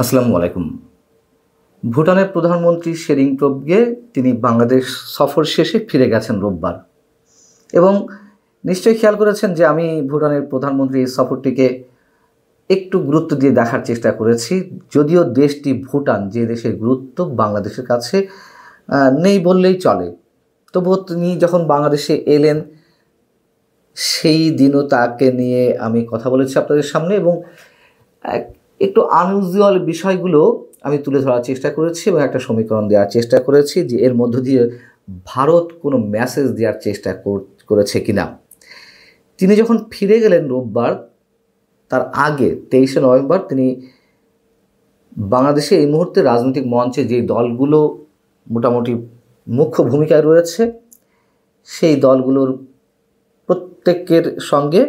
আসসালামু আলাইকুম। ভুটানের প্রধানমন্ত্রী শেরিং টোবগে তিনি বাংলাদেশ সফর শেষে ফিরে গেছেন রোববার এবং নিশ্চয়ই খেয়াল করেছেন যে আমি ভুটানের প্রধানমন্ত্রী এই সফরটিকে একটু গুরুত্ব দিয়ে দেখার চেষ্টা করেছি। যদিও দেশটি ভুটান যে দেশের গুরুত্ব বাংলাদেশের কাছে নেই বললেই চলে, তবুও তিনি যখন বাংলাদেশে এলেন সেই দিনও তাকে নিয়ে আমি কথা বলেছি আপনাদের সামনে এবং একটু আনইউজুয়াল বিষয়গুলো আমি তুলে ধরার চেষ্টা করেছি এবং একটা সমীকরণ দেওয়ার চেষ্টা করেছি যে এর মধ্য দিয়ে ভারত কোনো মেসেজ দেওয়ার চেষ্টা করেছে কিনা। তিনি যখন ফিরে গেলেন রোববার, তার আগে 23শে নভেম্বর তিনি বাংলাদেশে এই মুহূর্তে রাজনৈতিক মঞ্চে যে দলগুলো মোটামুটি মুখ্য ভূমিকায় রয়েছে সেই দলগুলোর প্রত্যেকের সঙ্গে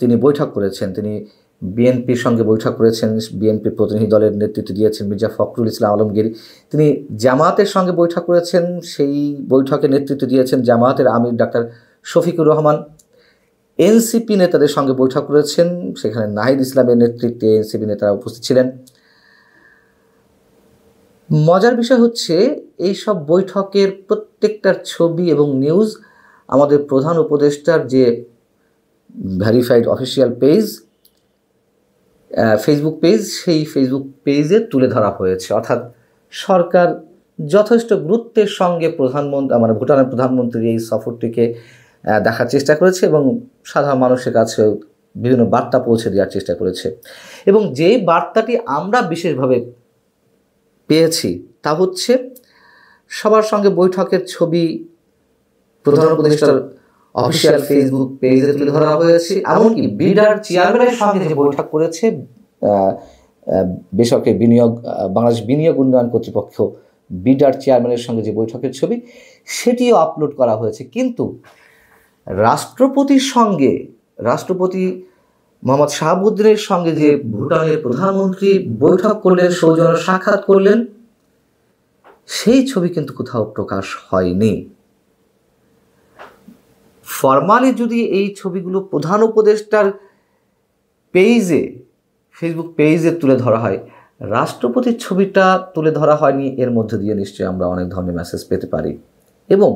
তিনি বৈঠক করেছেন। তিনি বিএনপির সঙ্গে বৈঠক করেছেন, বিএনপির প্রতিনিধি দলের নেতৃত্ব দিয়েছেন মির্জা ফখরুল ইসলাম আলমগীর। তিনি জামায়াতের সঙ্গে বৈঠক করেছেন, সেই বৈঠকে নেতৃত্ব দিয়েছেন জামায়াতের আমির ডাক্তার শফিকুর রহমান। এনসিপি নেতাদের সঙ্গে বৈঠক করেছেন, সেখানে নাহিদ ইসলামের নেতৃত্বে এনসিপি নেতারা উপস্থিত ছিলেন। মজার বিষয় হচ্ছে এই সব বৈঠকের প্রত্যেকটার ছবি এবং নিউজ আমাদের প্রধান উপদেষ্টার যে verified official page, Facebook page, সেই ফেসবুক পেজে তুলে ধরা হয়েছে। অর্থাৎ সরকার যথেষ্ট গুরুত্বের সঙ্গে ভুটানের প্রধানমন্ত্রী এই সফরটিকে দেখার চেষ্টা করেছে এবং সাধারণ মানুষের কাছে বিভিন্ন বার্তা পৌঁছে দেওয়ার চেষ্টা করেছে। এবং যেই বার্তাটি আমরা বিশেষভাবে পেয়েছি তা হচ্ছে সবার সঙ্গে বৈঠকের ছবি প্রধান উপদেষ্টার অফিসিয়াল ফেসবুক পেজে তুলে ধরা হয়েছে। এমনকি বিডার চেয়ারম্যানের সঙ্গে যে বৈঠক করেছে বেসরকারি বাংলাদেশ বিনিয়োগ উন্নয়ন কর্তৃপক্ষ বিডার চেয়ারম্যানের সঙ্গে যে বৈঠকের ছবি সেটিও আপলোড করা হয়েছে। কিন্তু রাষ্ট্রপতি মোহাম্মদ শাহাবুদ্দিনের সঙ্গে যে ভুটানের প্রধানমন্ত্রী বৈঠক করলেন, সৌজন্য সাক্ষাৎ করলেন, সেই ছবি কিন্তু কোথাও প্রকাশ হয়নি। ফরমালি যদি এই ছবিগুলো প্রধান উপদেষ্টার পেজে, ফেসবুক পেজে তুলে ধরা হয়, রাষ্ট্রপতির ছবিটা তুলে ধরা হয়নি, এর মধ্যে দিয়ে নিশ্চয়ই আমরা অনেক ধরনের মেসেজ পেতে পারি। এবং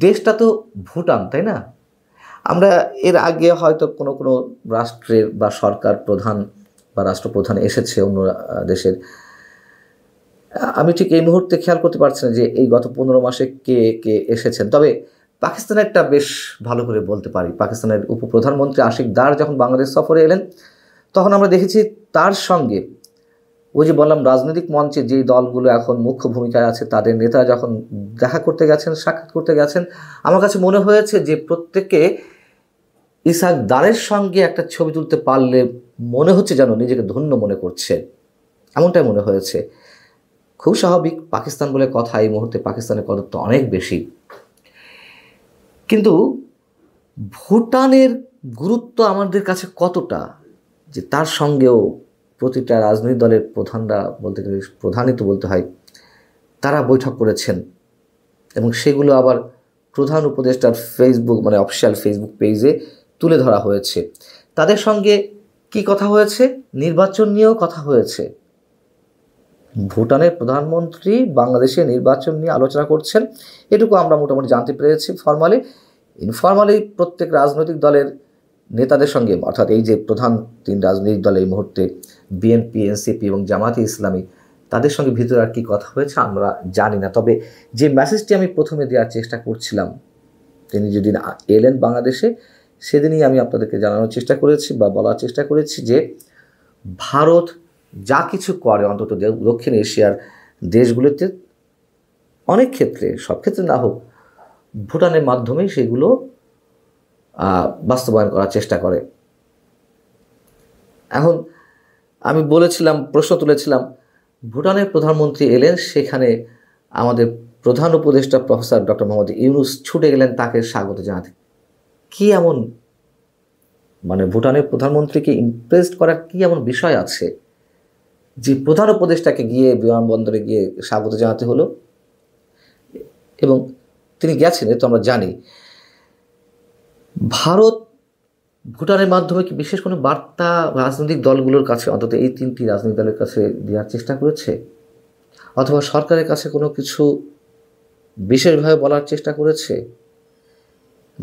দেশটা তো ভুটান, তাই না? আমরা এর আগে হয়তো কোনো কোনো রাষ্ট্রের বা সরকার প্রধান বা রাষ্ট্রপ্রধান এসেছে অন্য দেশের, আমি ঠিক এই মুহূর্তে খেয়াল করতে পারছি না যে এই গত 15 মাসে কে কে এসেছেন। তবে পাকিস্তানেরটা বেশ ভালো করে বলতে পারি। পাকিস্তানের উপপ্রধানমন্ত্রী আশিক দার যখন বাংলাদেশ সফরে এলেন তখন আমরা দেখেছি তার সঙ্গে ওই যে বললাম রাজনৈতিক মঞ্চে যেই দলগুলো এখন মুখ্য ভূমিকায় আছে তাদের নেতারা যখন দেখা করতে গেছেন, সাক্ষাৎ করতে গেছেন, আমার কাছে মনে হয়েছে যে প্রত্যেকে ইসহাক দারের সঙ্গে একটা ছবি তুলতে পারলে মনে হচ্ছে যেন নিজেকে ধন্য মনে করছে, এমনটাই মনে হয়েছে। খুব স্বাভাবিক, পাকিস্তান বলে কথা, এই মুহূর্তে পাকিস্তানের কদর তো অনেক বেশি। কিন্তু ভুটানের গুরুত্ব আমাদের কাছে কতটা, যে তার সঙ্গেও প্রতিটা রাজনৈতিক দলের প্রধানরা, বলতে গেলে প্রধানই তো বলতে হয়, তারা বৈঠক করেছেন এবং সেগুলো আবার প্রধান উপদেষ্টার ফেসবুক অফিসিয়াল ফেসবুক পেজে তুলে ধরা হয়েছে। তাদের সঙ্গে কি কথা হয়েছে? নির্বাচন নিয়েও কথা হয়েছে। ভুটানের প্রধানমন্ত্রী বাংলাদেশে নির্বাচন নিয়ে আলোচনা করছেন, এটুকু আমরা মোটামুটি জানতে পেরেছি। ফরমালি ইনফরমালি প্রত্যেক রাজনৈতিক দলের নেতাদের সঙ্গে, অর্থাৎ এই যে প্রধান 3 রাজনৈতিক দল এই মুহূর্তে বিএনপি, এনসিপি এবং জামায়াতে ইসলামী, তাদের সঙ্গে ভিতরে আর কি কথা হয়েছে আমরা জানি না। তবে যে মেসেজটি আমি প্রথমে দেওয়ার চেষ্টা করছিলাম, তিনি যেদিন এলেন বাংলাদেশে সেদিনই আমি আপনাদেরকে জানানোর চেষ্টা করেছি বা বলার চেষ্টা করেছি যে ভারত যা কিছু করে অন্তত দক্ষিণ এশিয়ার দেশগুলোতে অনেক ক্ষেত্রে, সব ক্ষেত্রে না হোক, ভুটানের মাধ্যমেই সেগুলো বাস্তবায়ন করার চেষ্টা করে। এখন আমি বলেছিলাম, প্রশ্ন তুলেছিলাম, ভুটানের প্রধানমন্ত্রী এলেন, সেখানে আমাদের প্রধান উপদেষ্টা প্রফেসর ডক্টর মোহাম্মদ ইউনূস ছুটে গেলেন তাকে স্বাগত জানাতে। কি এমন ভুটানের প্রধানমন্ত্রীকে ইমপ্রেসড করার কি এমন বিষয় আছে যে প্রধান উপদেষ্টাকে গিয়ে বিমানবন্দরে গিয়ে স্বাগত জানাতে হলো? এবং তিনি গেছেন, এ তো আমরা জানি। ভারত ভুটানের মাধ্যমে কি বিশেষ কোনো বার্তা রাজনৈতিক দলগুলোর কাছে, অন্তত এই 3টি রাজনৈতিক দলের কাছে দেওয়ার চেষ্টা করেছে? অথবা সরকারের কাছে কোনো কিছু বিশেষভাবে বলার চেষ্টা করেছে?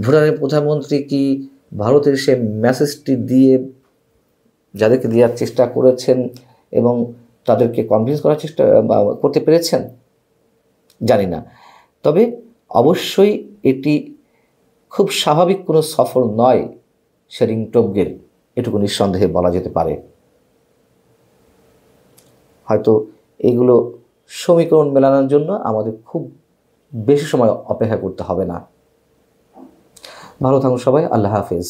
ভুটানের প্রধানমন্ত্রী কি ভারতের সে মেসেজটি দিয়ে যাদেরকে দেওয়ার চেষ্টা করেছেন এবং তাদেরকে কনভিন্স করার চেষ্টা করতে পেরেছেন? জানি না। তবে অবশ্যই এটি খুব স্বাভাবিক কোনো সফর নয় শেরিং টোবগের, এটুকু নিঃসন্দেহে বলা যেতে পারে। হয়তো এগুলো সমীকরণ মেলানোর জন্য আমাদের খুব বেশি সময় অপেক্ষা করতে হবে না। ভালো থাকুন সবাই। আল্লাহ হাফেজ।